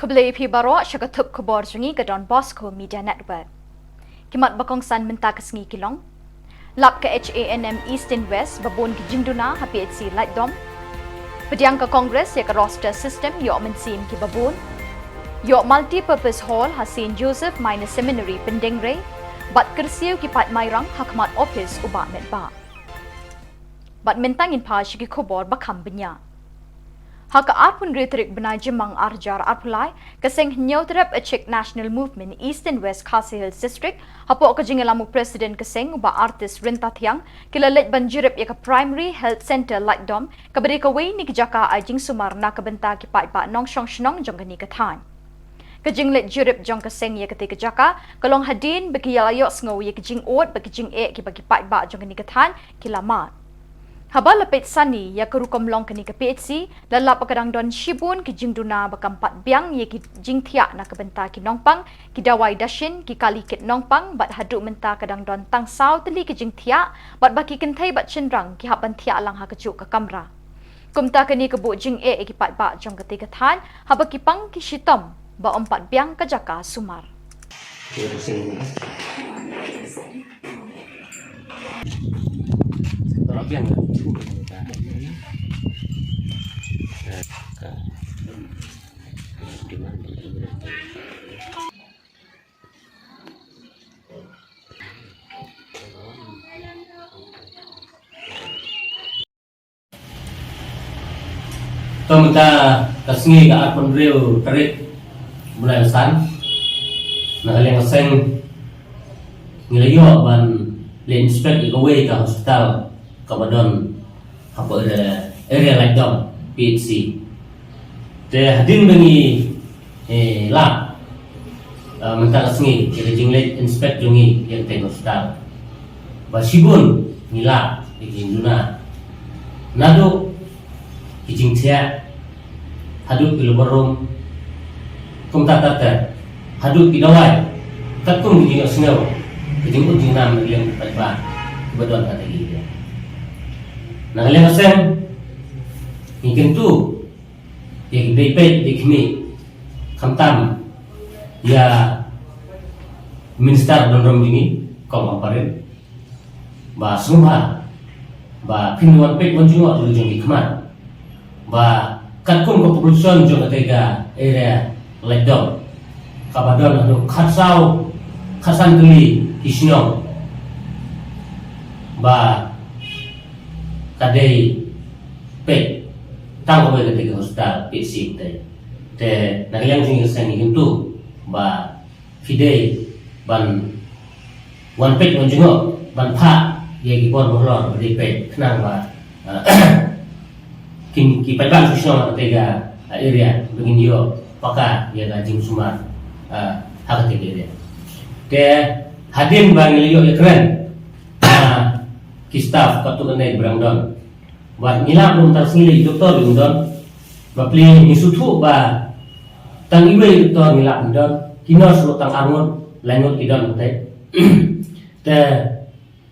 Kublai pi baro syakatup kubor jungi ke Don Bosco Media Network. Kimat bakong san menta kesengi kilong. Lap ke HANM East and West babon ke jingduna HPHC Light Dom. Pediang ke Kongres ya ke roster system yo mensim ki babon. Yo multi-purpose hall ha St. Joseph Minor Seminary Pendengre. Bat kersiu ki Pat Mairang Hakmat Office ubak medba. Bat mentangin pa syaki kubor bakam benya. Haka arpun rhetoric benai jemang arjar arpulai keseng nyautrap achik national movement East and West Khasi Hills District hapo kejingelamu presiden keseng uba artis Rinta Thiang kilalet banjirip ya ke primary health center Lightdom kaberi kawai ni kejaka ajing sumar na kebenta ki pa nong shong shnong jong kani kathan kejinglet jirip jong keseng ya kete kejaka kalong hadin bagi yalayok sngo ya kejing ot bagi jing e ki bagi pa jong kani kathan kilamat. Haba lepet sani ya kerukom long kini ke PHC lalap kadang don shibun ki jingduna bakampat biang ye ki jingthia na kebenta ki nongpang ki dawai dashin ki kali kit nongpang bat haduk menta kadang don tang saw teli ki jingthia bat baki kentai bat chenrang ki haban thia lang ha kejuk ke kamera kumta kini ke bu jing e ki pat ba jong ketika than haba ki pang ki shitom ba ompat biang ke jaka sumar Biang kita kasih ke akun real tarik mulai lesan nah yang seng ngelayo ban le inspect ke way ke hospital Kabadon apa ada area Lightdom PHC te hadin bengi lab mentang sengi kira jinglet inspect jungi yang tengok hospital basibun nila dijinguna nado kijing tia haduk di lubarum kum tata haduk di dawai takum kijing sengaw kijing ujinam yang pada Kabadon kata gitu. Nah, kalian asem, mungkin tu, yang dapat dikini, kamtam, ya, minister donrom ini, kau ngapain? Bah semua, bah pinduan pek menjual dulu jeng dikemat, bah katkum keputusan jeng ketiga area Lightdom, Kabadon anu katsau, kasan teli, kisnyong, bah kadai pek tang boleh ketika hospital PHC te nak yang tinggal seni itu ba fide ban wan pek menjengok ban pak ye kipon bohlor beri pek kenang ba ki pada susah ketika area begini yo paka ya gajing sumar hak ketika area te hadim bang liyo ya keren ki staff katu kene berangdon buat nilap belum tersingli doktor belum bapli misutu ba tang iwe doktor nilap don kino sulu tang arngot lengot idon te te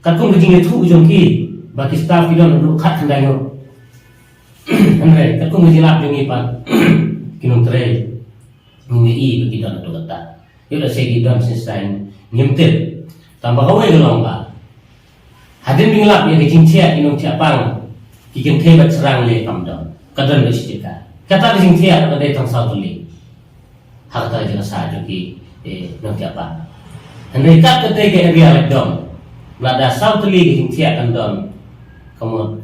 katung kejing itu jongki bagi staff idon lu kat hendango andre katung nilap jongi pan kinong tre ngi i bagi don tu kata yo segi don sensain nyemtet tambah kawe gelong ba hadin binglap ya kejing tia inong tia pang kikin tebat serang le kamdon kadan besita kata kejing tia ada tang satu le harta jena saja ki nong tia pang hendak kat ketika area Lightdom lada satu le kejing tia kandon kamu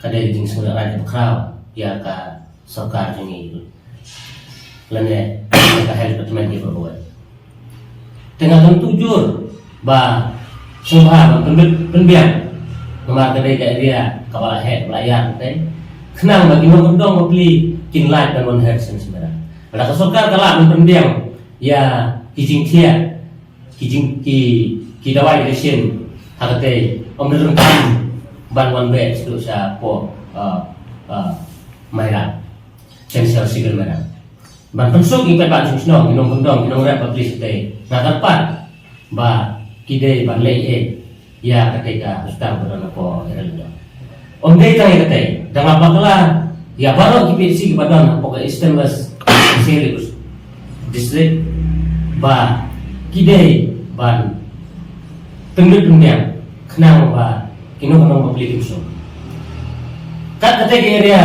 kadai kejing sudah ada crowd ya ka sokar jengi lene ka health department di berbuat tengah tujur ba Subha penbiang nomor kedai ke area kepala head pelayan teh kenang bagi mengundang membeli kinlight dan monhersen sebenarnya pada kesukar kalau penbiang ya kijing tia kijing ki dawai desin hakate om derengkan ban one bed itu sa po merah sensor sigel merah ban pensuk ipat ban susno minum gendong minum rap publicity ngakarpan ba kide ban lei ya ketika ustaz berdoa po ereldo om dei tang kate dang apa kala ya baru PHC kepada pokok istemlas serius district ba kidei ban tenglut tengdiang kenang ba kino kenang public so kat kate ke area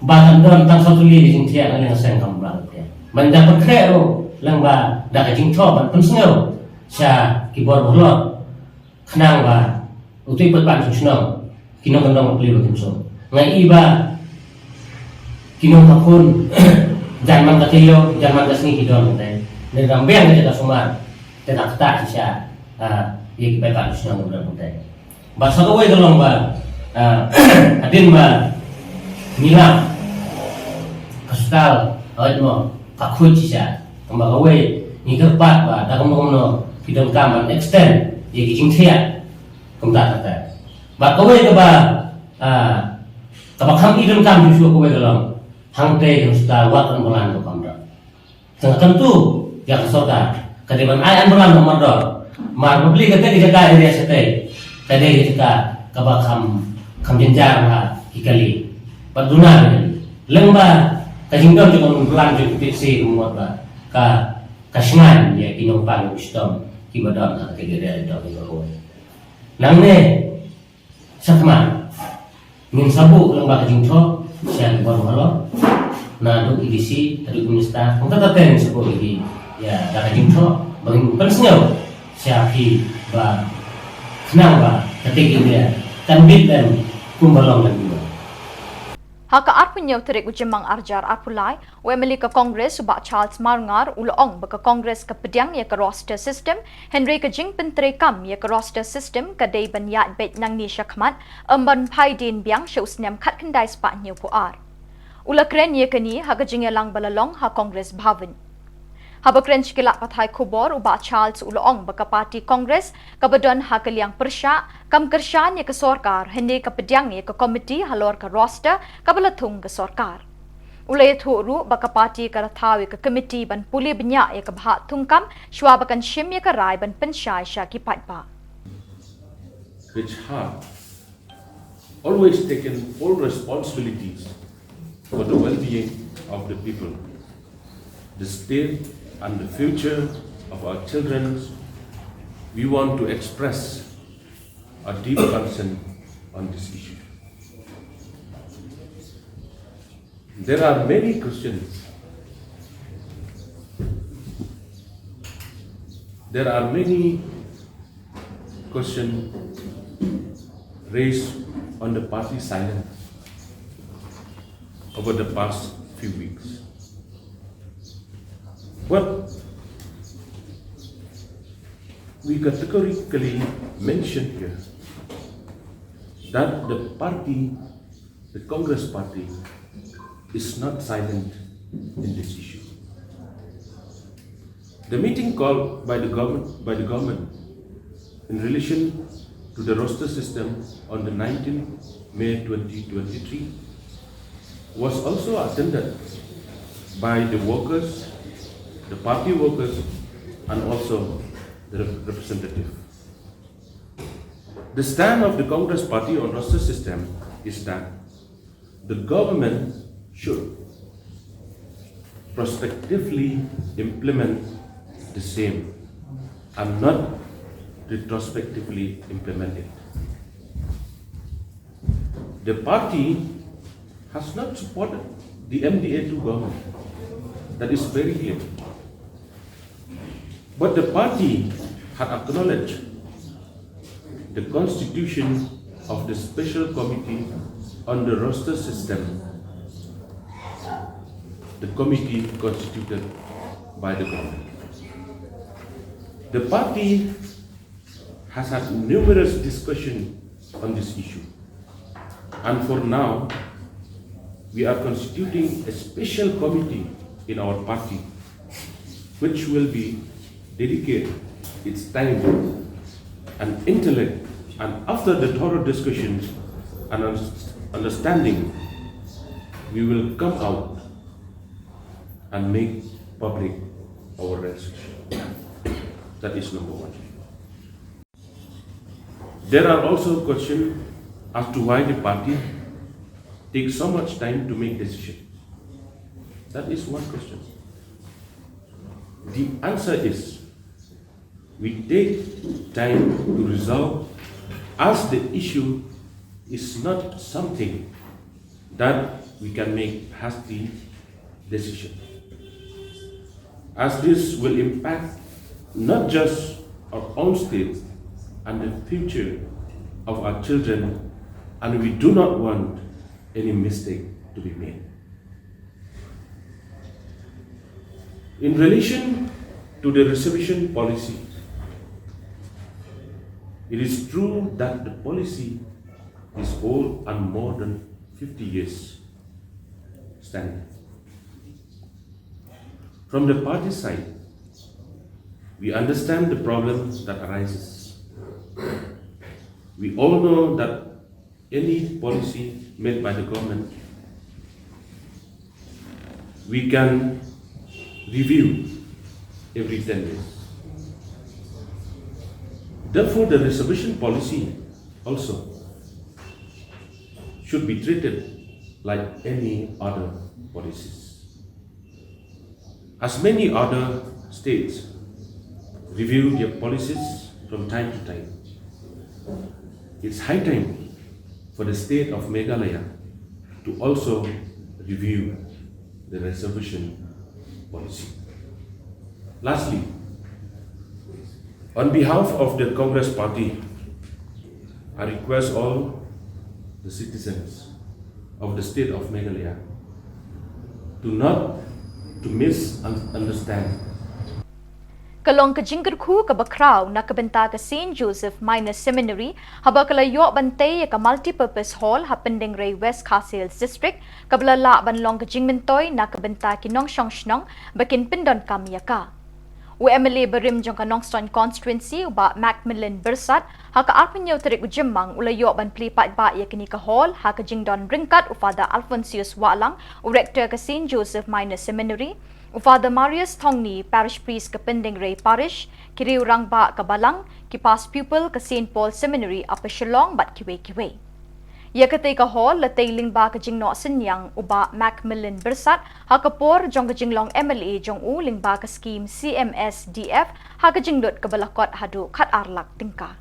ba kan don tang satu li jing tia nang sang kam ba ya man da kon krero lang ba da ka jing cho ban pun sngau sha ki bor bolo kenang ba utui pat ban sunong kino kenang public so ngai iba kino kapun jangan katiyo jangan kasni hidon teh ne rambiang kita semua tidak tak sisa ye kita tak susah mudah teh bahasa kau itu long ba adin ba nilam kastal awet mo kakut sisa kamba kau ni kerpat ba dah kamu no hidon kaman extend ye kijing sia kumta kata ba kau itu ba kabakam hidon kam justru kau itu long hang teh yang sudah wakan berlan ke kamera. Tentu yang sorga kadiban ayan berlan ke kamera. Mar membeli kata dijaga area sete. Kade kita kabakam jenjar ha hikali. Paduna lengba kajingdom juga berlan juga piksi muat ba ka kasman ya kinong pang wisdom kibadon ha kegere do ko. Langne sakman ngin sabu lengba kajingtho siang baru na do idisi tadi kunista kita taten sepo ini ya dah jingtho bang pensnyo siapi ba kenang ba ketik dia tambit dan kumbalong lagi Haka arpunyo terik ujemang arjar arpulai wemeli ke Kongres subak Charles Marngar ulong baka Kongres ke Pediang ya ke roster system Henry ke Jing Pentre Kam ya ke roster system ke day ban ya bet nang ni syakmat emban pai din biang shows nem kat kendai spak nyu puar ula kren ya ke ni haka jing lang balalong ha Kongres Bhavan Haba kren shikilak pathai kubor ubak Charles ulong baka parti Kongres kabadon ha kaliang persya kam kershan ya ke sorkar Henry ke Pediang ya ke komiti halor ke roster kabalatung ke sorkar ulay thuru baka parti ka rathawi ka committee ban puli benya ya ka bhat thungkam shwa bakan shim ya ka rai ban penshai sha ki patpa which have always taken full responsibilities for the well-being of the people, the state and the future of our children. We want to express a deep concern on this issue. There are many questions. There are many questions raised on the party silence over the past few weeks. But we categorically mention here that the party, the Congress party, is not silent in this issue. The meeting called by the government in relation to the roster system on the 19th May 2023 was also attended by the workers, the party workers, and also the representative. The stand of the Congress party on roster system is that the government should prospectively implement the same and not retrospectively implement it. The party has not supported the MDA2 government. That is very clear. But the party had acknowledged the constitution of the special committee on the roster system, the committee constituted by the government. The party has had numerous discussions on this issue, and for now, we are constituting a special committee in our party, which will be dedicate its time and intellect, and after the thorough discussions and understanding, we will come out and make public our resolution. That is number one. There are also questions as to why the party takes so much time to make decisions. That is one question. The answer is we take time to resolve, as the issue is not something that we can make hasty decision, as this will impact not just our own state and the future of our children, and we do not want any mistake to be made. In relation to the reservation policy, it is true that the policy is old and more than 50 years standing. From the party side, we understand the problems that arises. We all know that any policy made by the government, we can review every 10 days. Therefore, the reservation policy also should be treated like any other policies. As many other states review their policies from time to time, it's high time for the state of Meghalaya to also review the reservation policy. Lastly, on behalf of the Congress Party, I request all the citizens of the state of Meghalaya to misunderstand. Kalong ka jinggerku ka bakraw na kabenta ka St. Joseph Minor Seminary haba kalayo bantay ka multipurpose hall hapending Ray West Castles District kablala banlong ka jingmentoy na kabenta kinong shnong bakin pindon kamyaka. UMLA berim jong kanong Stone constituency ba Macmillan Bersat haka arpenyo terik ujemang ulayo ban plipat ba ya kini ka hall haka jingdon ringkat ufada Alphonsius Walang rector ka St. Joseph Minor Seminary Father Marius Thongni, Parish Priest Kapending Ray Parish, Kiriu Rangba Kabalang, Kipas Pupil ka St. Paul Seminary, Upper Shillong, Bat Kiwe. Yakatay ka hall, latailing ba ka jingno senyang uba Macmillan Bersat, hakapor jong ka jinglong MLA jong uling ba ka scheme CMSDF, haka jingdot kabalakot hadu kat arlak tingka.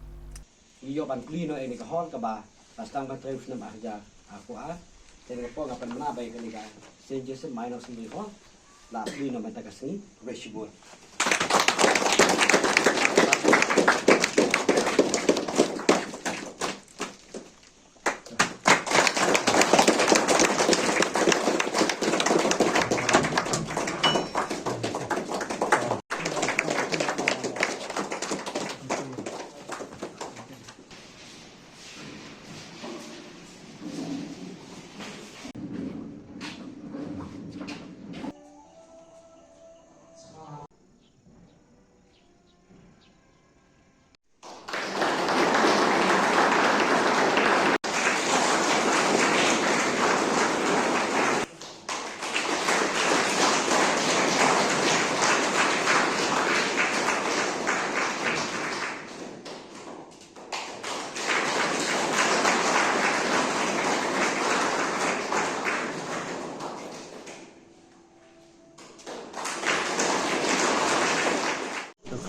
Iyo ban klino ini ka hall ka ba, pastang ba treus na mahja ako tenga po ngapan manabay ka ni ka St. Joseph Minor Seminary Hall. La klino matakasni reshibur.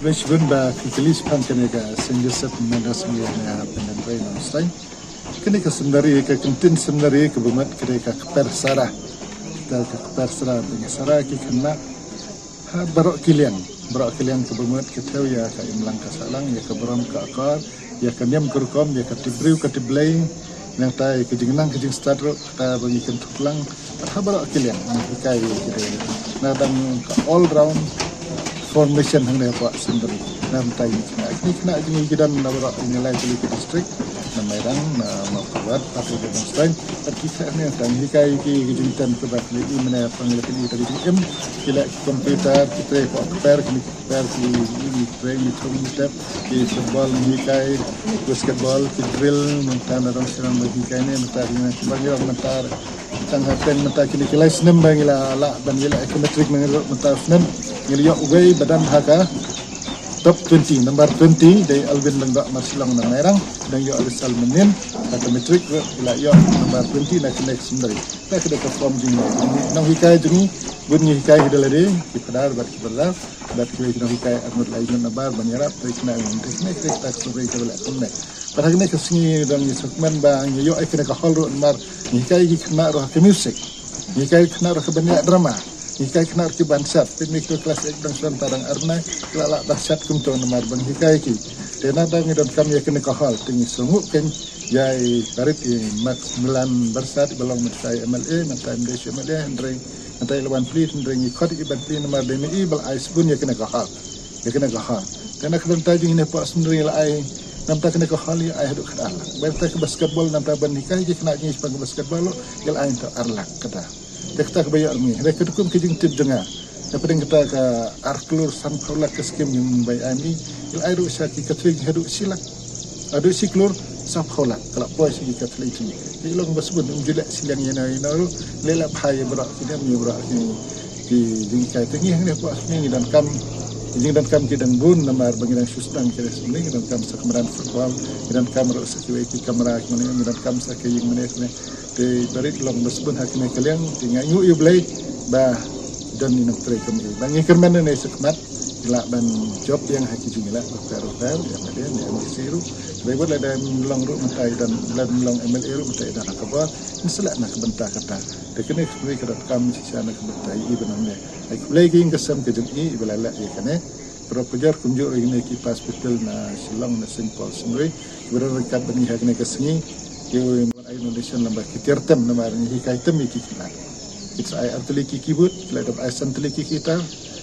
Fresh ba kikilis pan kene ka St. Joseph Minor Seminary na penandray na stay. Kene ka seminary ka kontin seminary ka bumat kene ka persara. Kita ka persara dengan sara ki kena barok kilian ka bumat kita ya ka imlang ka salang ya ka beram ka akar ya ka niam kurkom ya ka tibriu ka tiblay nang tay ka jingnang ka jing stadro ta bagi kan tuklang barok kilian kai kita na dang all round formation hang ne pak sendiri nam tai ni kena jini gidan na bara nilai kali district na merang na makuat tapi dengan strain tapi ne tang hikai ki gijintan ke bak ni mana panggil kali tadi em kila komputer kita ko per ki ni train thum step ki football hikai basketball ki drill mentan orang serang hikai ne mentar ni panggil mentar tang hapen mentar kili kila senem bangila la bangila econometric mentar senem ngeliok way badan haka top 20 number 20 dari Alvin Lenggak Marsilang na Merang dan yo Arisal Menin kata metrik ila yo number 20 nak kena sendiri tak kena perform jing nang hikai jing bunyi hikai hidalade kipadar bat kipadar bat kena hikai amud lain na bar banyarap kena teknik tak sore ke bela tunne pada kena kesini dan segmen bang yo kena ka hol mar hikai kena roh ke music hikai kena roh ke banyak drama hikai kena ke bansat teknik ke kelas ekdang suan tarang arna kelak dahsyat kumto nomor bang hikai ki dan ada ngidon kami kena kahal tinggi sungguh kan yai parit max Milan bersat belong mentai MLA mentai Malaysia MLA andre mentai lawan plit andre ngikot iban plit nomor DMI bal ais pun ya kena kahal dan aku bentai jing ne pak sendiri la ai namta kena kahal ya ai haduk kadal berta ke basketball namta ban hikai je kena jing sepang basketball yal ai ta arlak kada dekta ke bayar mi rek kedukum ke jing tip dengar daripada kita ke arklur sampurla ke skim yang bayi ani il airu syaki katri haduk silak aduk siklur sampurla kalau pois di katri itu di long basbun umjilak silang yana inaru lela phai berak kini mi berak kini di jingkai tengi ni puas ni dan kam kidang bun namar bagi dan sustan kira semling dan kam sakamaran football dan kam ro sakiwe ki kamera kini dan kam sakai yang mana de barit long basbun hakine kalian tinggal yu blai ba dan ni nak try kami bangi kerman ni sekmat ila ban job yang haki jumila hotel yang ada ni amisiru baik ada long ru mentai dan long MLA ru mentai dan akabar insela nak bentar kata dekene sebenarnya kada kami sisiana ke bentai ibenamnya ai lagi ngasam ke jeni ibala ya kane pro pujar kunjur ini ki hospital na Shillong na St Paul sendiri berrekat bani hakne ke sini yo Indonesia lambat kitirtem namar ni hikaitem iki kita it's ai arteliki kibut la dab ai santeliki kita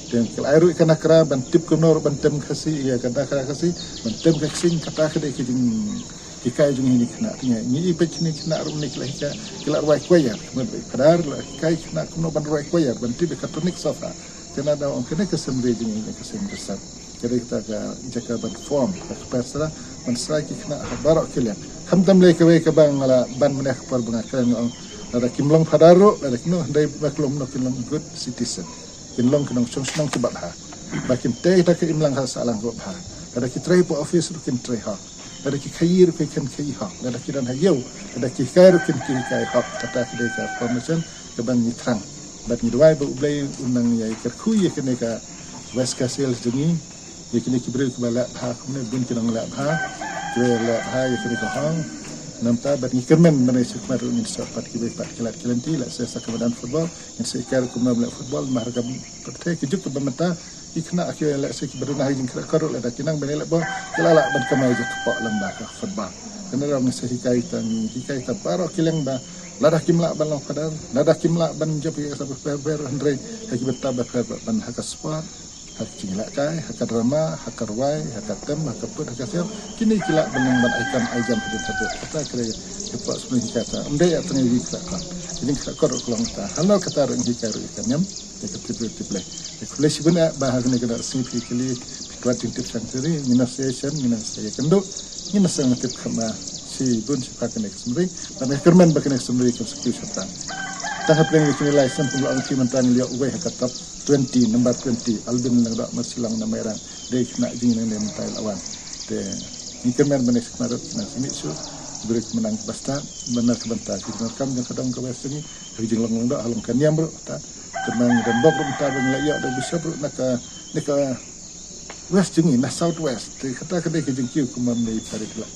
dan kalau airu ikan akra bantip kunor bantem kasih ya kata kasih bantem kasih kata kedai kijing hikai jung ini kena tinggal ni ipet ni kena rum ni kelahika kelar wai kuayar kadar hikai kena kuno ban wai kuayar bantip katonik sofa kena ada orang kena kesemri jung ini kesem besar jadi kita ke jaka ban form ke pasra ban srai kena barok kalian kamtam le ke bang ala ban meneh par bengakan ada kimlong padaro ada kino dai baklom no kimlong good citizen kimlong kino song ke batha bakin teh tak imlang ha salang ko bha ada ki trai po office ru kin trai ha ada ki khair ke kan khai ha ada ki dan hayau ada ki khair kin ki kai ha kata ki dai ka permission ke ban ni trang bat ni dua bu blai unang ya kerku ya kene ka west castle jengi ya kene ki bril ke bala ha kene bun kinang la ha ke la ha ya kene ka hang namta bat ni kermen mana sekmar ni sapat ki bat kelat kelanti la saya sakabadan football yang saya kar kuma bela football maharga pertai kejuk ke bamata ikna akhir la saya ki beruna hajin karo la dakinang benela bo kelala ban kamai je kepok lembah ka football kenara ni saya hikai ta baro kileng ba lada kimla ban long kadar lada kimla ban jap ya sabab ber andre haki betaba ban hakas sport hak cingla kai hak drama hak karwai hak tem hak put hak siap kini kila benang ban aikam aijam hidup satu kata kira cepat sebenarnya kata undai ya tengah di kata ini kata kor kelong ta halo kata reng hikaru ikan nyam ya tiple boleh sebenarnya bahag ni kena sipi kili kuat tip sanctuary minas session minas saya kendo minas sang tip kama si bun si pakai sebenarnya dan kerman pakai sebenarnya konsekuensi serta tahap yang dikenal license pemuluan kimentan liak uwe hakatap 20 number 20 Albin Lenggak Marsilang na Merang dai kena jing nang nem tai lawan te ni kemen benes kemarat na simitsu beri menang basta benar kebentar kita kam yang kadang ke west ni jing long dak halong kan yam bro ta tenang dan bok ta bang la ya da bisa bro naka west jing na south west te kata kedai ke jing kiu kumam nei parit la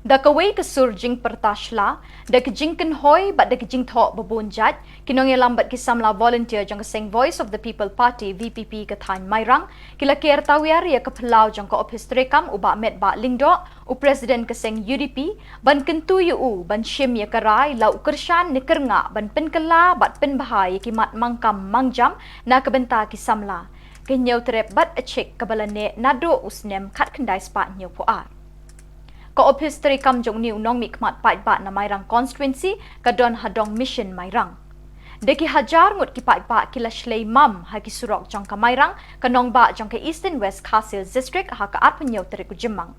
Da kawai ke surjing pertashla, da kejingken hoi bat da kejing thok babunjat, kinong lambat kisamla volunteer jang keseng Voice of the People Party VPP ke Than Mairang, kila ker tawiar ya ke pelau jang ke office rekam uba met ba lingdo, u presiden keseng UDP, ban kentu yu ban shim ya kerai, lau kershan ni kernga ban penkela bat penbahai kimat mangkam mangjam na kebenta kisamla. Kenyau terep bat acek kebalane nado usnem kat kendai spa nyau puar. Ko office terikam jong ni unong mikmat pait ba na Mairang constituency kadon hadong mission Mairang. Deki hajar ngut ki pait ba kila shlei mam ha ki surok jong ka Mairang kanong ba jong ka East and West Khasil district ha ka at penyau teriku jemang.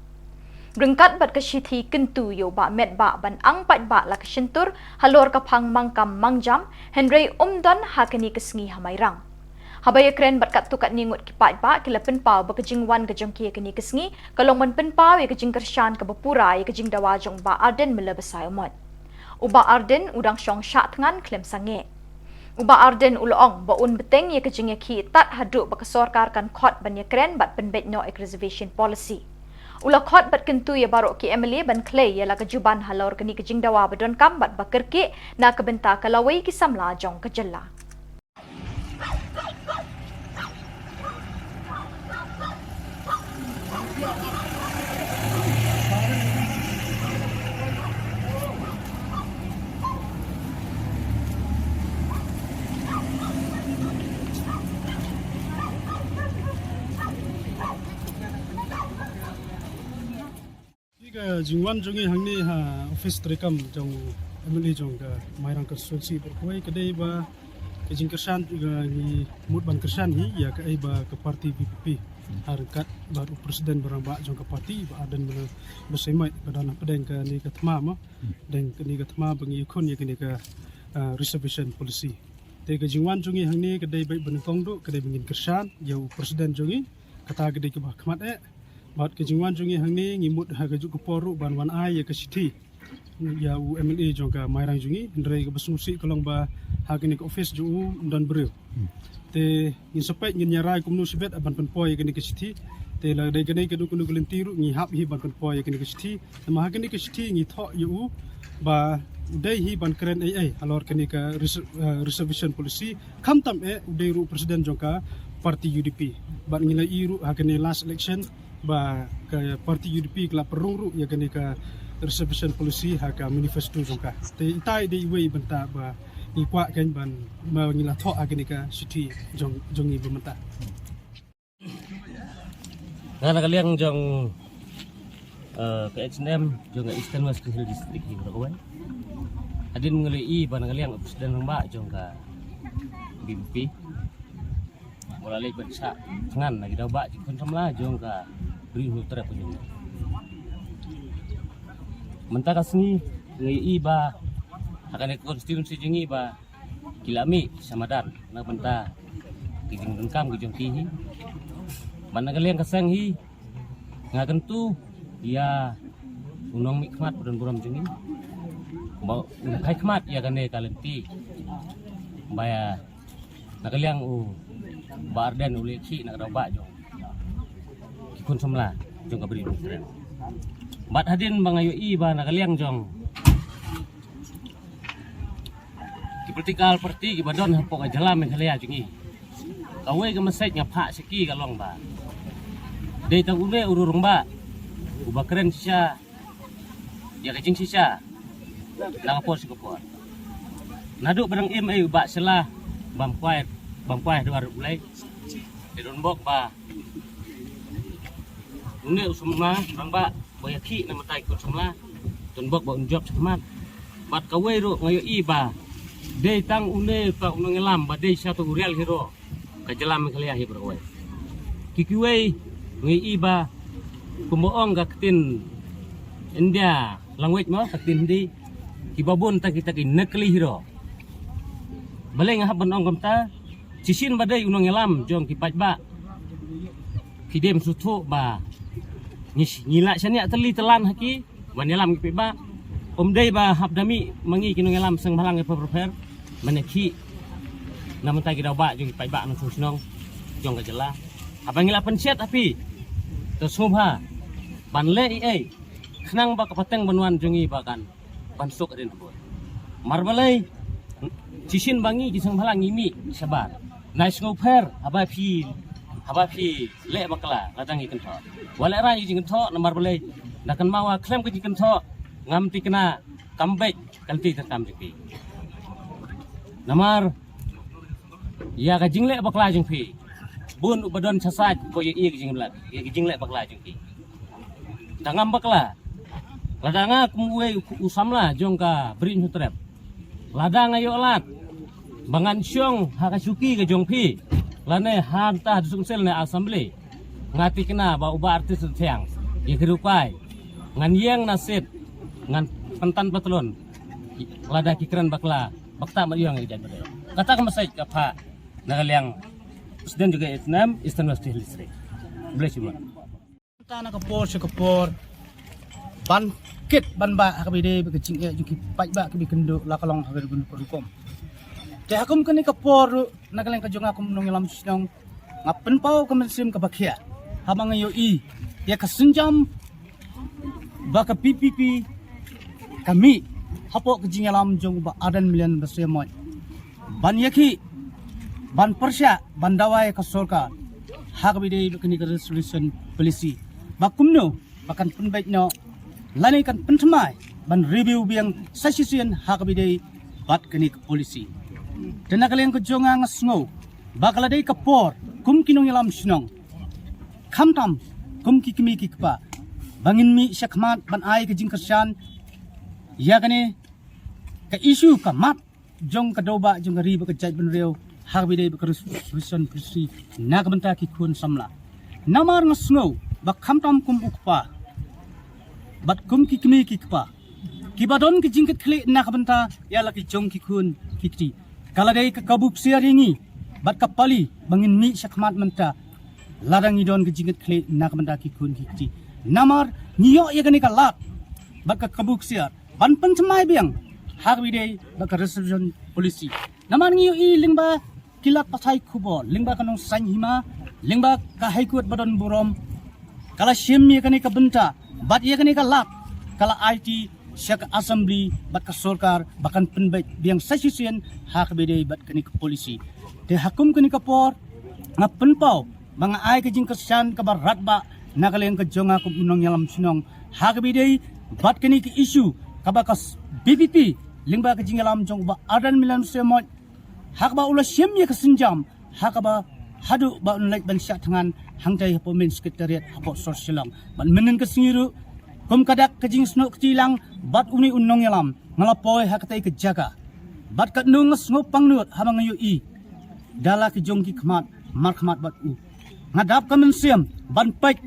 Rengkat bat ka shithi kentu yo ba met ba ban ang pait ba la ka shintur halor ka phang mangkam mangjam Henry umdon ha kani kesngi ha Mairang. Habaya kren bat kat tukat ningut kipat ba kila penpau ba kejing wan kejong kia kini kesngi kalong man penpau ya kejing kershan ke bapura ya kejing dawa jong ba Arden mela besai umot. Uba Arden udang syong syak tengan klem sange. Uba Arden ulong ba un beteng ya kejing ya ki tat haduk ba kesorkar kan khot ban ya kren bat penbet no ek reservation policy. Ula khot bat kentu ya barok ki Emily ban clay ya la kejuban halor kini kejing dawa badon kam bat bakerki na kebenta kalawai ki samla jong kejela. Jingwan jongi hangni ha office terekam jong emeli jong ka Mairang constituency berkuai kedai ba ke jingkersan juga ni mut ban kersan hi ya ke ba ke parti VPP harkat baru presiden barang ba jong ke parti ba adan bersemai kadana pedeng ke ni ke tma ma deng ke ni ke tma bangi khon ya ke ni ke reservation policy te ke jingwan jongi hangni kedai baik benengkong du kedai bengin kersan ya presiden jongi kata kedai ke bah khmat bat kejingwan jongi hangni ngimut ha kejuk ke poru ban wan ai ya ke siti ya UMLA jong ka Mairang jongi ndrai ke besungsi kolong ba ha kini ke office ju dan breu te ngin sepet ngin nyarai kumnu sibet aban penpoi kini ke siti te la dai kini ke du kunu gelentiru ngi hap hi ban penpoi kini ke siti ma ha kini ke siti ngi tho yu ba udai hi ban keren ai alor kini ke reservation policy kham tam udai ru presiden jong ka parti UDP bat ngilai iru ha kini last election ba ke parti UDP kala perungru ya kini ke reservation policy ha ka manifesto jongka te itai de iwe benta ba ni kwa kan ban ma ngila tho ha kini ke city jongi bementa ngana kaliang jong ke HNM jong Eastern West Khasil district hi berkawan adin ngeli i ban kaliang presiden ba jong ka BPP mulai bersa ngan lagi dah ba jikon samla jong ka beri hutra pun mentah kasni ngi ba akan konstitusi jengi ba kilami samadan na mentah kijing dengkam kijong tihi mana kalian kasang hi ngakan tu ya unong mikmat dan buram jengi ba kai khmat ya kane kalenti baya na kalian ba Arden uleki na ba jong kun samla jong kabri tren bat hadin bangayo i ba na kaliang jong ki political party ki badon hapok ajalam men halia jungi kawe ke mesej ngapa seki kalong ba dei tang ule ururung ba uba keren sisa ya kecing sisa lang pos ko po nadu barang ba selah bampai doar ulai dedon bok ba une usumna ramba boyaki na matay ko sumla tunbok ba unjob samat bat kawe ro ngayo iba de tang une pa unong elam ba de satu urial hero kajelam kaliya hi berwe kikiwe ngai iba kumboong gaktin India language mo taktin di kibabon ta kita ki nakli hero baleng haban ong gamta sisin badai unong elam jong kipat ba kidem sutu ba ngila sania teli telan haki wanelam kipe ba omdai ba habdami mangi kinong elam sang balang per maneki namun tagi daw ba jong kipai ba nang susnong jong gajela abang ngila penset api to subha banle kenang ba kapateng banuan jungi bakan bansuk adin bo marbalai cisin bangi kisang balang imi sabar nais ngoper haba phi le bakla ladang ikan tho wala ra jing tho na marbalai nakan mawa klem ke jing tho ngam ti kena kambek kalti terkam jiki namar ya ka jing le bakla jing phi bun ubadon sasaj ko ye jing lat ye jing le bakla jing phi dangam bakla ladanga kumwe usamla jongka brin hutrep ladang ayo lat bangan syong hakasuki ke jongpi lane hanta dusung sel ne assembly ngati kena ba uba artis tiang ye kerupai ngan yang nasib ngan pentan patlon lada kikran bakla bakta ma yang jadi kata ke masai apa nagaliang presiden juga Vietnam Eastern West District bless you Tanah kapor ban kit ban ba hakabide bekecing ya juki pai ba kabi kendo lakalong hagar gun perukom te hakum kani kapor nagaleng kajong akum nong lam sinong ngapen pau kemensim kabakia habang yo I ya kasunjam ba ka PPP kami hapo kajing alam jong ba adan milian besemoy ban yaki ban persya ban dawai ka sorka hakabide bekani ka resolution policy bakumno bakan penbaik no lani kan pentemai ban review biang sasisian hakabide bat kini ke polisi dan nakalian ke jonga ngasngo bakaladai ke por kum kinong yalam sinong kamtam kum kikimi kikpa bangin mi syakmat ban ai ke jingkersan ya kani ke isu kamat jong kadoba jong ri bekejat ben reu hakabide bekerusun polisi nakabenta kikun samla namar ngasngo bak kamtam kum ukpa bat kum kikmi kikpa kibadon ki jingket khle nakabenta ya laki jong kikun kikti kaladai ka kabuk siaringi bat kapali bangin mi syakmat menta ladang idon ki jingket khle nakabenta kikun kikti namar niyo ya gani kalat bat ka kabuk siar ban pentemai biang hakbide bak resolution polisi namar niyo I lingba kilat patai kubol lingba kanong sanhima lingba ka haikut badon burom kala syem ya gani ka benta bat ia kini kalat kala IT syak assembly bat ka sorkar bakan penbaik biang sasisian hak bede bat kini ke polisi de hakum kini ke por ngapen pau mga ai ke jingkesan ka barat ba nakaleng ke jonga kum unong yalam sinong hak bede bat kini ke isu ka bakas BPP lingba ke jingalam jong ba adan milan semot hak ba ula syem ya kesenjam hak ba hadu ba unlek ban syak tangan hangtai hapo min sekretariat hapo sosialang ban menen kesingiru kum kadak kejing snok kecilang bat uni unong yalam ngalapoy hakatai ke jaga bat kat nung sngo pangnut habang yu I dala ke jongki khmat mar khmat bat u ngadap kamen siam ban paik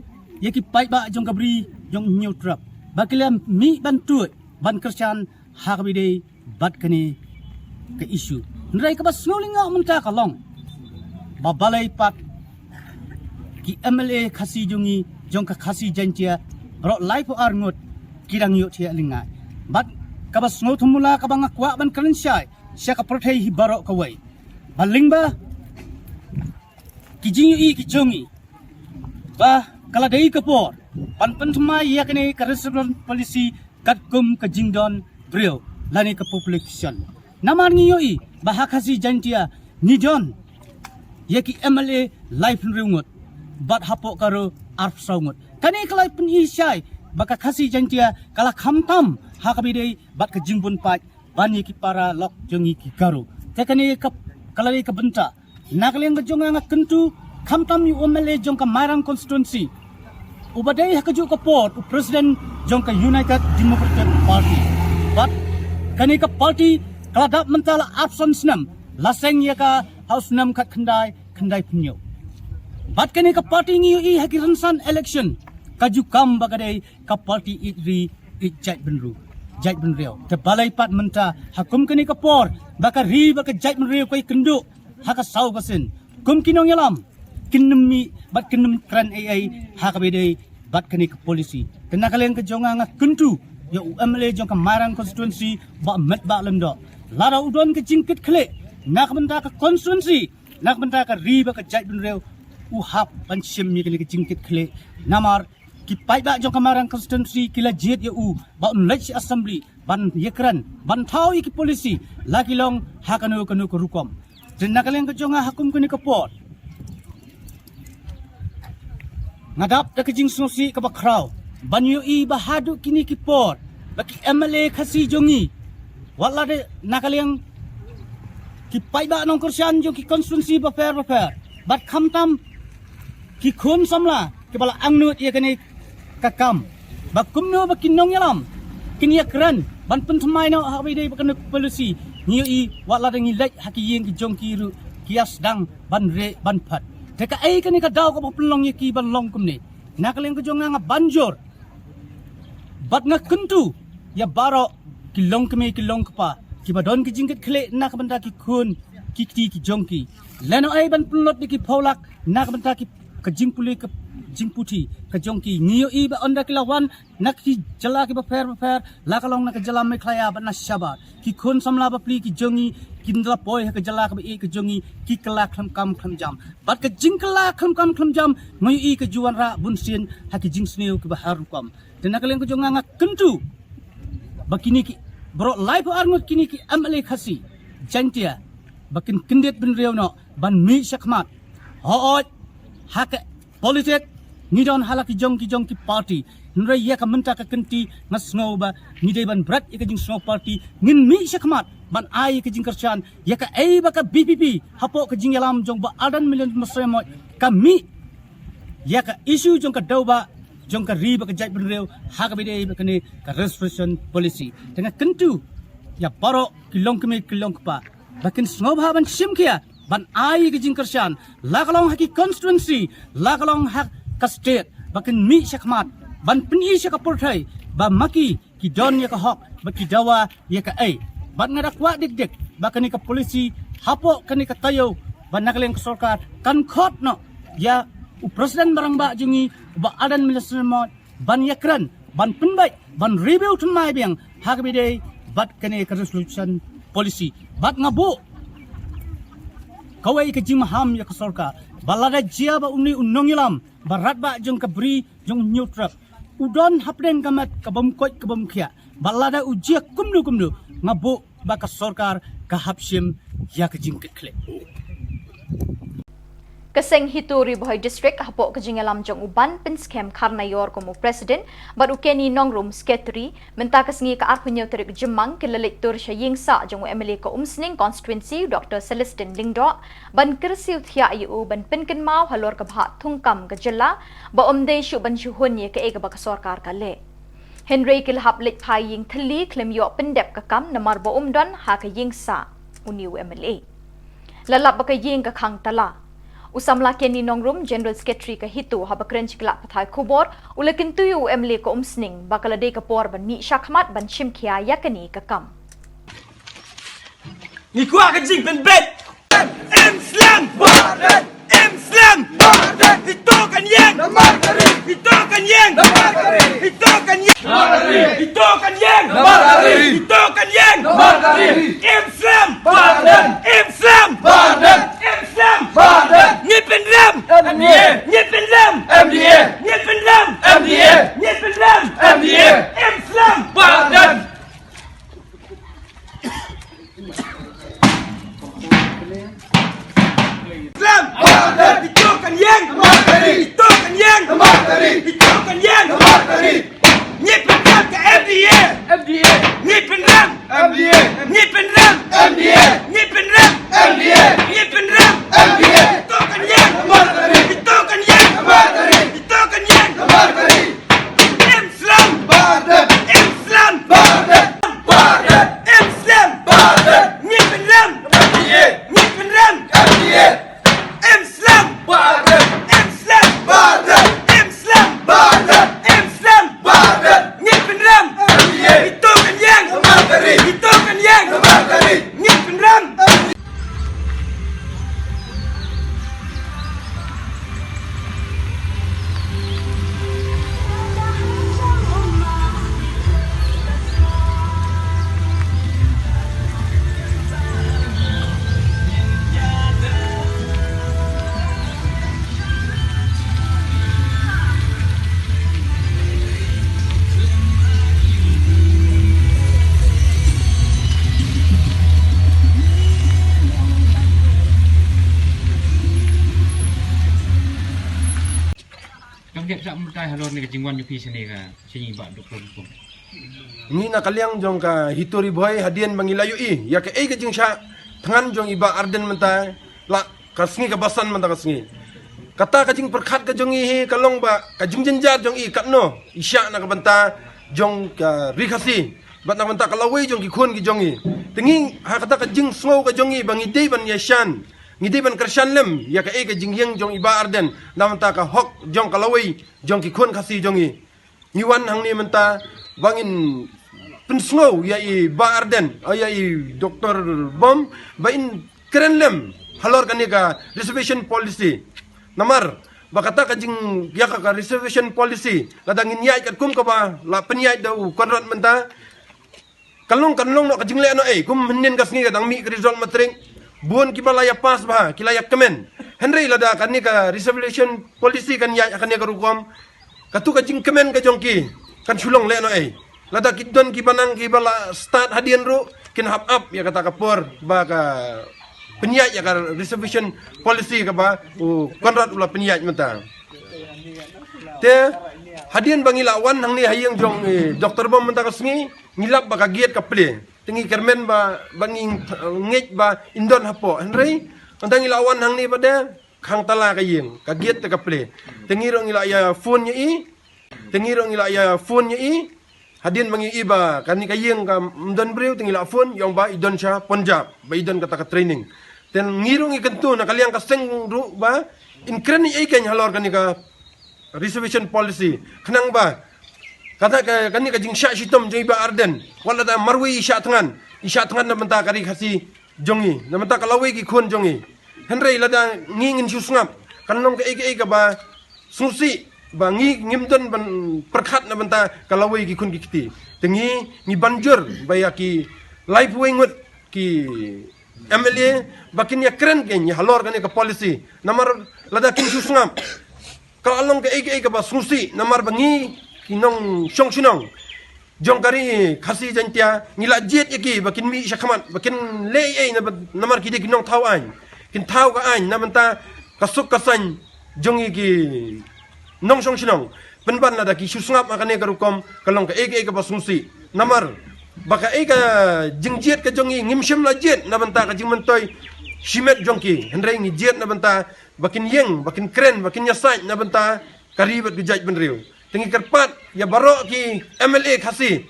yaki paik ba jong kabri jong nyutrap bakilam mi ban tuit ban kersan hakabide bat kani ke isu nrai ka bas ngolinga menta kalong babalai pat ki MLA khasi jungi jongka khasi jantia ro life arngot kirang yo thia linga bat kabas ngo thumula kabanga kwa ban kalensyai sya ka prothei hi baro kawai balingba kijing I kijongi ba kala dei kapor pan penthmai ya kene ka resolution polisi kat kum ka jingdon brio lani ka population namar ngi yo I ba khasi jantia nidon yaki MLA life rungut bat hapo karo arf saungut kani kalai pun isyai baka khasi jantia kala khamtam hakabide bat ka jingbun pat bani ki para lok jongi ki karo tekani ka kalai ka benta nakaleng ka jonga nga kentu khamtam yu MLA jong ka marang constituency ubadai hakaju ka port president jong ka United Democratic Party bat kani ka party kala dap mentala absence nam laseng ya ka house nam kat khandai punyo bat kani ka party ngi I hakiransan election kaju kam bagadai ka party itri ijat benru jait benreo te balai pat menta hakum kani ka por baka ri baka jait benreo koi kendu haka sau kasin kum kinong yalam kinmi bat kinum kran ai hakabede bat kani ka polisi tenakaleng ka jonga nga kentu ya UMLA jong ka marang constituency ba met ba lendo lara udon ka jingkit khle nak benta ka constituency nak benta ka ri baka jait benreo uhap pansim mi kini jingkit khle namar ki pai ba jong kamarang constituency kila jet u ba unlech assembly ban yekran ban thau ki polisi lagi long hakanu kanu ko rukom den nakaleng ko jonga hakum kuni ko pot ngadap da kijing sosi ka bakraw ban yu i bahadu kini ki pot baki MLA khasi jongi wala de nakaleng ki pai ba nong kursian jong ki constituency ba fair bat khamtam ki khun samla ki bala angnut ye kani kakam bakumno bakinong yalam kini akran ban pentamai no habi dei bakan polisi niu i wala dengi lek haki yeng ki jong ki ru kias dang ban re ban phat teka ai kani ka daw ko pelong ye ki ban long kumni nakaleng ko jong nga banjor bat nga kuntu ya baro ki long kemi ki long kapa ki badon ki jingket khle nak banda ki khun ki ki jong ki leno ai ban plot ki pholak nak banda ki kajing puli ke jingputi ke jongki ngiyo i ba onda kilawan nak ki jala ki ba fair la kalong nak jala me khlaya ba na shabat ki khun samla ba pli ki jongi kindla poi ke jala ka i ke jongi ki kala kham kam kham jam bat ke jing kala kham kam kham jam ngiyo i ke juan ra bun sin ha ki jing sneu ki ba haru kam den nak leng ko jonga nga kentu bakini ki bro life arngot kini ki amale khasi jantia bakin kindet bin rewno ban mi shakmat hoot hak politik ni don halaki jong ki party nra ya ka menta ka kenti ngasngo ba ni dei ban brat ka jing snow party ngin mi shakmat ban ai ka jing kerchan ya ka ai ba ka BPP hapo ka jing yalam jong ba adan million masremo ka mi ya ka issue jong ka dauba jong ka ri ba ka jai bin rew ha ka bidei ba ka ni ka restoration policy tengah kentu ya baro kilong pa bakin snow ba ban simkia ban ai ke jing kersian lakalong haki constituency lakalong hak ka state bakin mi shakmat ban peni shaka porthai ba maki ki don ya ka hok baki dawa ya ka ai ban ngada kwa dik bakan ka polisi hapo kani ka tayo ban nakaleng sarkar kan khot no ya u presiden barang ba jungi ba adan milismo ban yakran ban penbai ban review tun mai biang hak bidei bat kani ka resolution policy bat ngabu kawai ke jim ham ya kasorka balada jia ba uni unong yalam barat ba jong kabri jong neutral udon hapden kamat kabam khia balada ujia kumnu ngabu ba kasorkar ka hapsim ya ke jing kle Kaseng Hituri Bohai District hapo kajingalam jong uban pinskem karnayor komu presiden baru keni nongrum sketri menta kasngi ka arhunyo terik jemang kelalik tur syayingsa jong MLA ko umsning constituency Dr. Celestin Lingdo ban kersi uthia ayu ban pinken mau halor ka bha thungkam ka jella ba omde shu ban shuhun ye ka ega ba sarkar ka le Henry kilhap lik phaying thali klem yo pendep ka kam namar ba umdon ha ka yingsa uniu MLA lalap ba ka ying ka khang tala Usamla keni nongrum General Secretary ka hitu habakren chikla pathai khubor ulakin tuyu MLA ko umsning bakalade ka por ban mi shakmat ban chimkhia yakani ka kam Ni kuah kejing ben bet Islam Barat Islam Barat Itu kan yang Namar Kari Itu kan yang Namar Kari Itu kan yang Namar Kari Itu kan yang Namar Kari Itu kan yang Namar Kari Islam Barat Islam Barat Islam Barat Nyepin Ram MDA Nyepin Ram MDA Nyepin Ram MDA Nyepin Ram MDA Islam Barat Islam target sak mutai halor ni kejingwan yupi sini ka sini ba doktor hukum. Ni na kaliang jong ka hitori boy hadian bangilayu ya ke kejing sya tangan jong iba arden mentai la kasngi ka basan menta kasngi. Kata kajing perkat ka jong hi kalong ba kajing jenjar jong katno isya na ka benta jong ka rikasi bat na benta kalawai jong kikun ki jong tengi ha kata kajing slow ka jong bangi dei ban yashan ngide ban kershan lem ya ka kajing yang jong iba arden na benta ka hok jong kalawai jong kikun kasi jong ngiwan hang ni menta bangin penslow ya iba arden ya doktor bom bain keren lem halor kan ka reservation policy namar bakata kajing ya ka reservation policy ladangin yai kat kum ka ba la penyai dau konrat menta kalong no kajing le no kum menin kasngi kadang mi result matring buon ki balaya pas ba kilaya kemen henry lada kan ka reservation policy kan yai akan ka rukom katu kajing kemen ka jongki kan sulong le no lada kidon ki banang ki bala start hadian ru kin hap up ya kata kapor ba ka penyai ya ka reservation policy ka ba konrat ula penyai menta te hadian bangilawan hang ni hayang jong doktor bom menta kasngi ngilap ba ka giat ka ple tengi kermen ba banging ngej ba indon hapo henry tentang ilawan hang ni pada khang tala ka yeng ka giat ka ple tengi rong ila ya phone nya tengi rong ila ya phone nya hadian bangi iba kan ni ka yeng ka mdon breu tengi la phone yong ba idon sha punjab ba idon kata ka training ten ngirong ikentu na kaliang kaseng ru ba in kren ni iken halor kan ni ka reservation policy kenang ba kata kan ni ka jing sya shitom jong iba arden wala da marwi isya tangan na menta kari khasi jongi na menta kalawai ki khon jongi henry lada ngingin susngap kanong ka ka ba susi ba ngimdon ban perkhat na menta kalawai ki khon ki kiti tengi ni banjur bayaki life wingut ki MLA bakin ya keren ken ya halor kan ka policy namar lada kin susngap kalong ka ba susi namar bangi kinong syong sinong jong kari khasi jantia ngila jet yaki bakin mi syakamat bakin lei na namar kidi kinong thaw an kin thaw ka an namanta kasuk kasan jong iki nong syong sinong penban na daki susngap makane karukom kalong ka ka basungsi namar baka ka jingjet ka jong ngimshim la jet namanta ka jingmentoy shimet jongki henry ngi jet namanta bakin yeng bakin kren bakin nyasai namanta karibat gejaj benriu tengi kerpat ya barok ki MLA khasi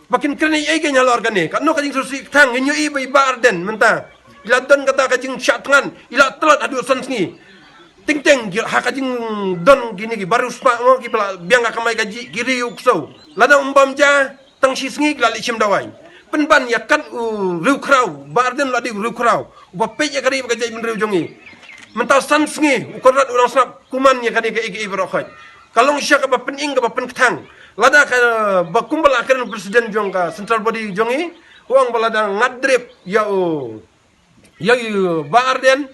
bakin kren ai ke nyalo organe kan no kajing susi thang nyu i ba arden menta ila don kata kajing syatngan ila telat adu sansngi ting ting ha kajing don gini ki baru spa ngo ki biang ka kamai gaji kiri ukso lada umbam ja tang sisngi lali sim dawai penban ya kan riu krau ba arden ladi riu krau ba pe ya kari gajai men riu jongi menta sansngi ukorat orang snap kuman ya kadi ke igi barokhat kalong siya ka ba pening ka ba penkthang lada ka bakumbal akren presiden jong ka central body jongi uang balada ngadrip ya ba arden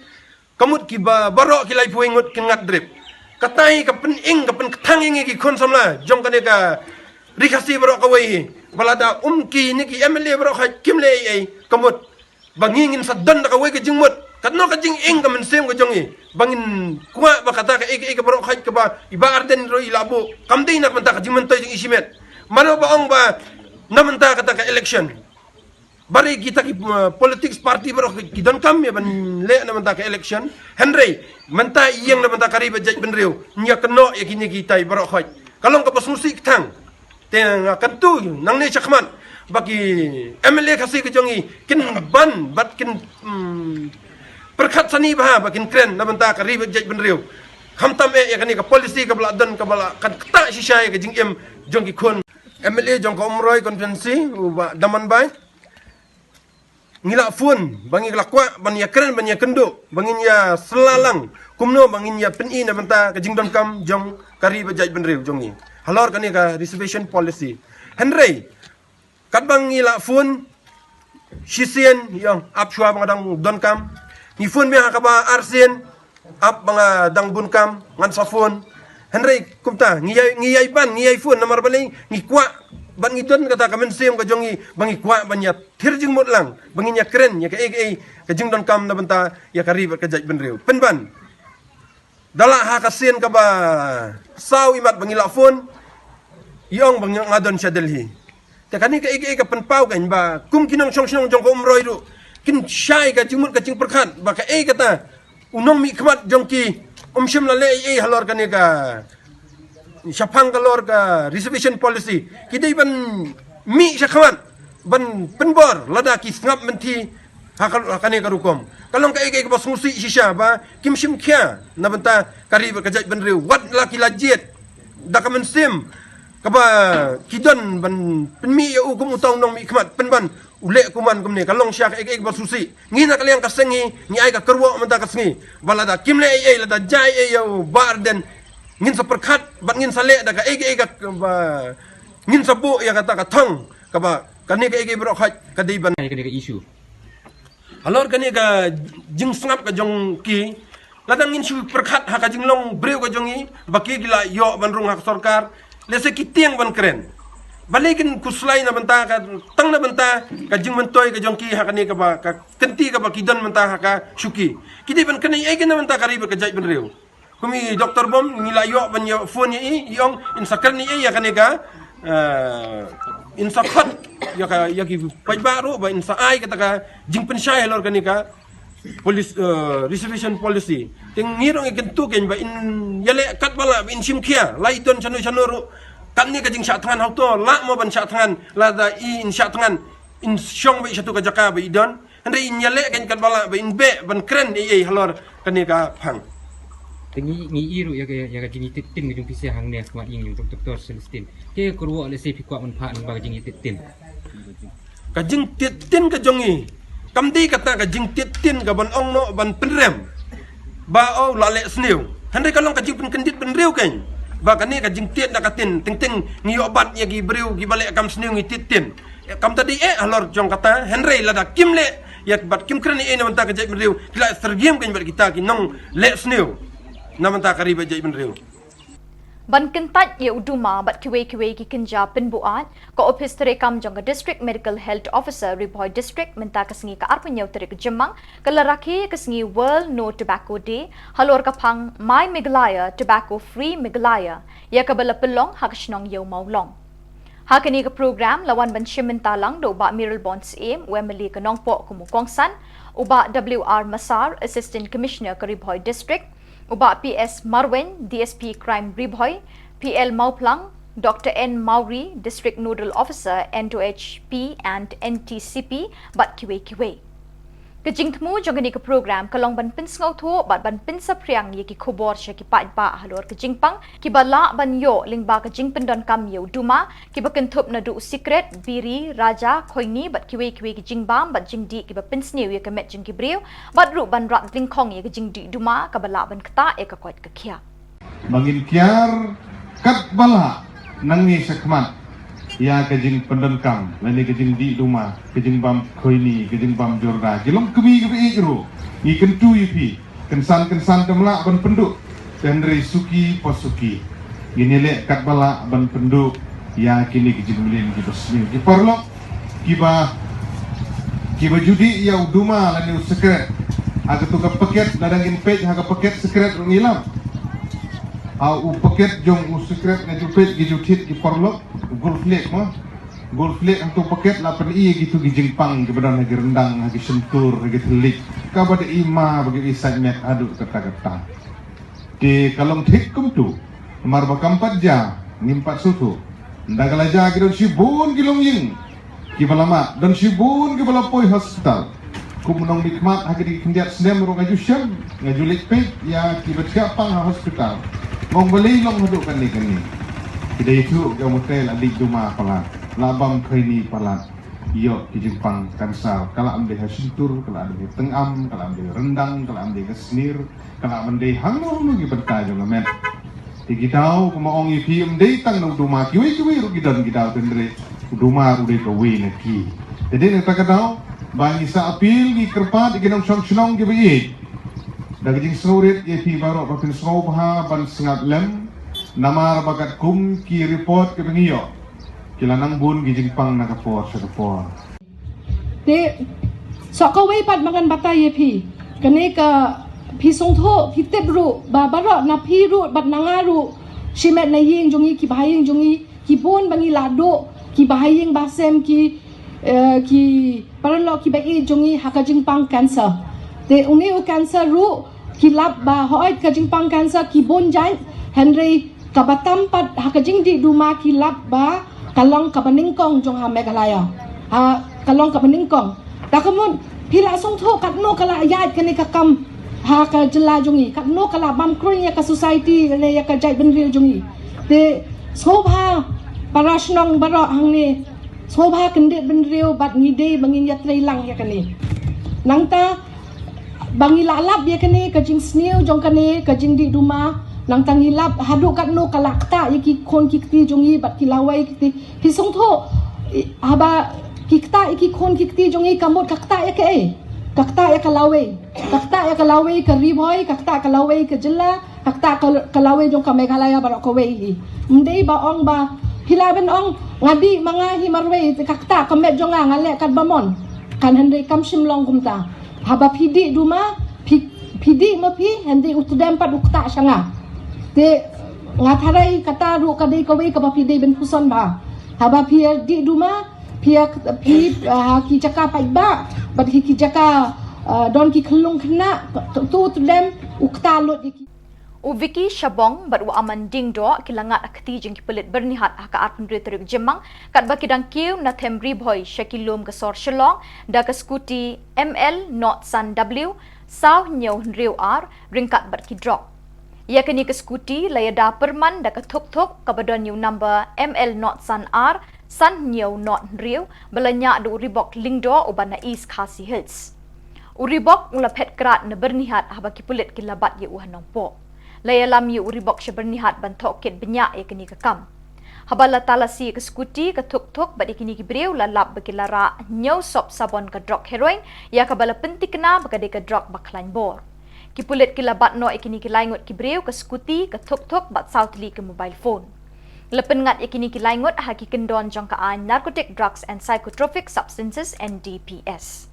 kamut ki ba barok ki lai puingut ki ngadrip katai ka pening ka penkthang ingi ki kon samla jong ka ne ka rikasi barok ka wei balada ki ni ki MLA barok ha kimle ai kamut bangingin sa don ka wei ka jingmut katno ka jing ing ka mensem ka jongi bangin kuwa ba kata ka ka barok ha ka ba iba arden ro ilabo kamdei nak menta ka jing mentoy jing isimet mano ba ong ba namenta kata ka election bari kita ki politics party barok ki don kam ya ban le namenta ka election henry menta iyang namenta ka riba jaj benriu nya keno ya kini kita barok ha kalong ka pasmusi tang teng kantu nang ne chakman baki MLA kasi ka jongi kin ban bat kin perkat sani bah bakin kren namanta ka ribet jaj benriu khamtam ya kani ka policy ka bala don ka bala kan kta shisha ka jing jong ki khon MLA jong ka umroy konferensi ba daman bai ngila fun bangi lakwa ban ya kren ban ya kendo bangin ya selalang kumno bangin ya peni namanta ka jing don kam jong ka ribet jaj benriu jongi halor kani ka reservation policy henry kat bang ngila fun shisien yang apshwa bangadang don kam ni phone mi hakaba arsen ap banga dang bunkam ngan sa phone henry kumta ngiyai ban ngiyai phone namar baling ngi kwa ban ngidon kata kamen sem ka jongi bangi kwa banya thirjing mot lang banginya keren ya ka ka jing don kam na banta ya kari ka jaj benriu penban Dalam hakasin ka ba saw imat bangila phone yong bang ngadon siya delhi. Te kani ka ika penpau kan ba kum kinong song jong ko umroy ru kin syai ka jumut ka cing perkhat ba ka kata unong mi khmat jong ki shim la le halor kani ka syapang kalor ka reservation policy kidai ban mi sya khmat ban penbor lada ki ngap menti hakani ka rukom kalong ka ika ba sungsi shisha ba kim shim kya na banta kari ba kajat ban riu wat laki lajet da ka mensim kaba kidon ban penmi ya ukum utong nong mi khmat penban ule kuman kumne kalong syak ek ba susi ngina kaliang kasengi ni ai ka kerwo menta kasengi balada kimle ai lada jai ai yo barden ngin saperkhat ban ngin sale da ka ek ba ngin sabu ya kata ka thong kaba kani ka ek bro khat kadiban Kani ka isu. halor kani ka jing sngap ka jong ki ladang ngin su perkhat ha ka jing long breu ka jongi baki gila yo ban rung hak sarkar lese kitiang ban keren balikin kuslay na banta ka tang na banta ka jing mentoy ka jongki hakani ka ba ka kenti ka ba kidan banta ha ka syuki kidi ban kanai ai kana banta kariba ka jai ban reu kumi doktor bom nilayo ban yo phone ni yong insakar ni ai yakani ka insakhat ya ka yaki pajbaro ba insa ai kata ka jing pensay halor kani ka police reservation policy ting ngirong ikentu ken ba in yale kat bala in simkia lai don chanu chanuru kan ni ka jing sya tangan hauto la mo ban sya tangan la da in sya tangan in syong ba satu ka jaka ba idon hande in yale ken kat bala ba in be ban kren ei halor kani ka phang Tengi ngi iru ya ka jingi titin ngajung pisah hang ne khmat ing yung doktor Celestin. Ke kurwo le se pikwa man pha nang ba jingi titin. Ka jing titin ka jongi kamdi kata ka jing titin ka ban ong no ban penrem ba o la le snew hande kalong ka jing pen kendit pen riu ken ba kani ka jing tit na katin ting ting ngi obat ya gi briu gi bale kam snew ngi titin kam tadi halor jong kata henry lada kimle ya bat kim krani na manta ka jai riu kila sergiem ken bar kita ki nong le snew na manta kariba jai riu Ban kentat ye uduma bat kiwe ki kinja penbuat ko office terekam jong district medical health officer Riboy district menta kasengi ka arpenyau terik jemang kelaraki kasengi World No Tobacco Day halor kapang My Meghalaya Tobacco Free Meghalaya ya kabala pelong hakasnong yau maulong hakani ka program lawan ban shimenta lang do ba Miral Bonds aim Wemily ka nongpo kumukongsan uba WR Masar assistant commissioner ka Riboy district Uba PS Marwen, DSP Crime Riboy, PL Mauplang, Dr. N. Mauri, District Nodal Officer, N2HP and NTCP, bat kiwe. Kajing temu jangani ke program kalong ban pinsngau tho bat ban pinsa priang ye ki khobor sya ki pat ba halor kajing pang ki bala ban yo lingba kajing pendon kam yo duma ki bakentup na du secret biri raja khoini bat kiwe kajing bam bat jing di ki ba pinsnew ye kamet jing ki breu bat ru ban rat lingkhong ye kajing di duma ka bala ban kata e ka kwat ka khia bangin kiar kat bala nangi sakmat ya kajing pendenkam lani kajing di rumah kajing bam khoini kajing bam jorda kilong kemi ro ikan tu ipi kensan temla ban penduk tendre suki posuki ini le kat bala ban penduk ya kini kajing melin ki besmi ki perlo kiba judi ya uduma lani sekret aga tu ka paket dadangin page aga paket sekret ngilam au paket jong sekret ngaju page gi jutit ki perlo golf lake untuk paket 8 i gitu gi jingpang ke badan lagi rendang lagi sentur lagi telik ka bada ima bagi isat met aduk kata-kata di kalong thik kum tu mar bakam 4 ja ngimpat sutu ndagala ja gi don sibun gilong ying ki balama don sibun gi balapoi hospital kumunong mikmat hagi di kendiat snem ro ngaju syam ngaju lekpe ya ki batka pang hospital mong beli long haduk kan ni Kita itu gamotel adik cuma pala, labam kaini pala, iyo di Jepang kansal. Kalau ambil hasintur, kalau ambil tengam, kalau ambil rendang, kalau ambil kesnir, kalau ambil hangur lagi berkah juga men. Di kita kemaong ipi ambil tang nung duma kiwi rugi dan kita tendre duma udah kawi neki. Jadi kita ketahu bangi sa apil di kerpat di genong song kiwi. Dari jing surit ipi baru papin song bah ban sengat lem. Nama bakat kum ki report ke bengiyo kilanang bun gijing pang nakapor sa kapor de sokaway pat makan bata yepi kani ka พี่ทรงโทพี่เต็บรูบาบารอนับพี่รูบัดนางารูชิเมตในยิงจงอีกีบายยิงจงอีกีบนบังอีลาโดกีบายยิงบาเซมกีปารลอกีบายจงอีฮักจิงปังแคนเซอร์แต่อุนี้อุแคนเซอร์รูกีลับบาฮอยกจิงปังแคนเซอร์กีบนจันเฮนรี่กับตัมปัดฮักจิงดีดูมากีลับบากะลองกับนิงกองจงหาเมกะลายกะลองกับนิงกองแต่ขมุนพี่ละทรงโทกัดโนกะลายาดกันในกะกำhak jela jongi kat no kala bam kruin ya ka society le ya ka jai ben real jongi de sobha parashnong baro hang ni sobha kendet ben real bat ngide bangin ya trailang ya kani nangta bangi lalap ya kani ka jing sneu jong kani ka jing di duma nangta ngilap hadu kat no kala kta ya ki kon ki ti jongi bat ki lawai ki pi song tho haba ki kta ki kon ki ti jongi kamot kakta ya ke kakta ya kalawe ke riboy kakta kalawe ke jela kakta kalawe jong ka Meghalaya barok ko hi mdei ba ong ba hila ben ong ngadi mga himarwe kakta kamet jong ngale kat bamon kan hande kam simlong kumta haba pidi duma pidi mapi hande utudem pat ukta sanga te ngatharai kata ru kadai kawe ka ba pidi ben puson ba haba pia di duma pia ki jaka paiba bat ki jaka don ki khlung khna tu dem ukta lot ki Uviki Shabong baru aman ding do kilangat akti jeng kipelit bernihat haka atmri terik Jemang kat bakidang kiu na themri boy shakilum kesor Shillong da ke skuti ML Not Sun W saw nyau riu R ringkat bat ki drop ia kini ke skuti layada perman da ke thok kabadon new number ML Not Sun R Sun nyau not riu belanya du ribok lingdo ubana East Khasi Hills uribok ulapet krat na bernihat haba kipulit kilabat ye uhanong po layalam yu uribok sya bernihat bantok kit benya ya kini kakam habala talasi ke skuti ke thuk badi kini kibriu lalap bakilara nyau sop sabon ke drok heroin ya kabala pentikna bakade ke drok baklan bor kipulit kilabat no ikini kilaingot kibriu ke skuti ke thuk bat southly ke mobile phone lepen ngat ikini kilaingot haki kendon jangkaan narcotic drugs and psychotropic substances NDPS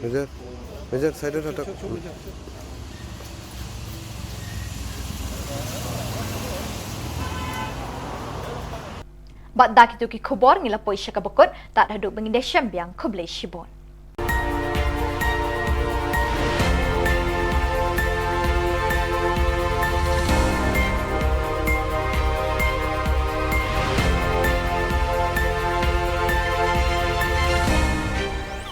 Mejar side attack. Bat dak itu ki khobor ngila poisya ka bakot tak haduk bangin desem biang khoblei shibon